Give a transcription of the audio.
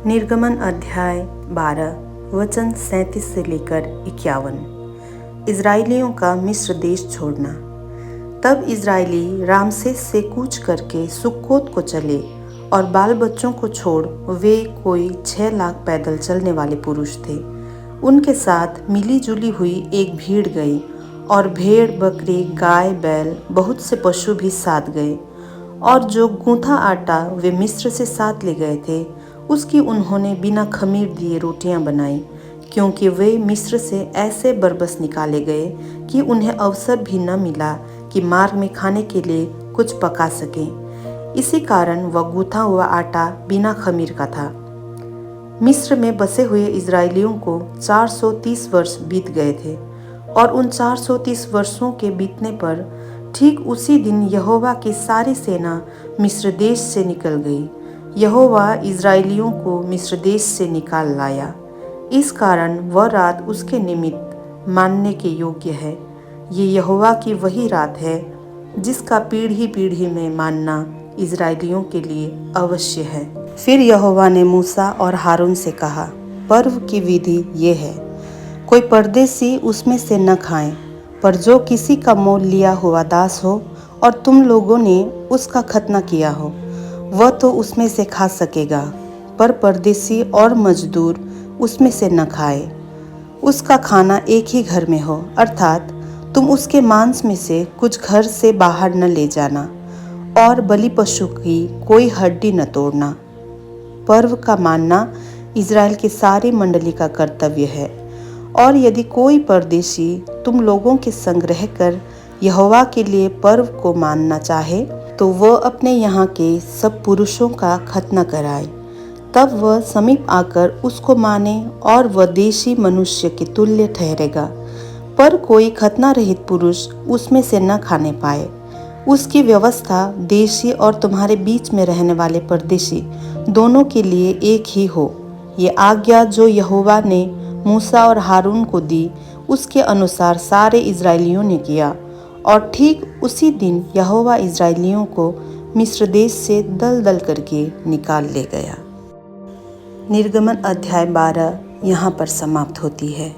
निर्गमन अध्याय 12 वचन 37 से लेकर 51। इज़राइलियों का मिस्र देश छोड़ना। तब इज़राइली रामसेस से कूच करके सुक्कोत को चले और बाल बच्चों को छोड़ वे कोई 6 लाख पैदल चलने वाले पुरुष थे। उनके साथ मिली जुली हुई एक भीड़ गई और भेड़ बकरी गाय बैल बहुत से पशु भी साथ गए। और जो गूंथा आटा वे मिस्र से साथ ले गए थे उसकी उन्होंने बिना खमीर दिए रोटियां बनाई, क्योंकि वे मिस्र से ऐसे बरबस निकाले गए कि उन्हें अवसर भी न मिला कि मार्ग में खाने के लिए कुछ पका सकें। इसी कारण वह गूंथा हुआ आटा बिना खमीर का था। मिस्र में बसे हुए इज़राइलियों को 430 वर्ष बीत गए थे और उन 430 वर्षों के बीतने पर ठीक उसी दिन यहोवा की सारी सेना मिस्र देश से निकल गई। यहोवा इज़राइलियों को मिस्र देश से निकाल लाया, इस कारण वह रात उसके निमित्त मानने के योग्य है। ये यहोवा की वही रात है जिसका पीढ़ी पीढ़ी में मानना इज़राइलियों के लिए अवश्य है। फिर यहोवा ने मूसा और हारून से कहा, पर्व की विधि ये है, कोई परदेसी उसमें से न खाए, पर जो किसी का मोल लिया हुआ दास हो और तुम लोगों ने उसका खतना किया हो, वह तो उसमें से खा सकेगा, पर परदेसी और मजदूर उसमें से न खाए। उसका खाना एक ही घर में हो, अर्थात तुम उसके मांस में से कुछ घर से बाहर न ले जाना और बलि पशु की कोई हड्डी न तोड़ना। पर्व का मानना इज़राइल की सारी मंडली का कर्तव्य है। और यदि कोई परदेशी तुम लोगों के संग रहकर यहोवा के लिए पर्व को मानना चाहे, तो वह अपने यहाँ के सब पुरुषों का खतना कराए। तब वह समीप आकर उसको माने और वह देशी मनुष्य के तुल्य ठहरेगा। पर कोई खतना रहित पुरुष उसमें से न खाने पाए। उसकी व्यवस्था देशी और तुम्हारे बीच में रहने वाले परदेशी दोनों के लिए एक ही हो। ये आज्ञा जो यहोवा ने मूसा और हारून को दी, उसके अनुसार सारे इज़राइलियों ने किया। और ठीक उसी दिन यहोवा इज़राइलियों को मिस्र देश से दल दल करके निकाल ले गया। निर्गमन अध्याय 12 यहाँ पर समाप्त होती है।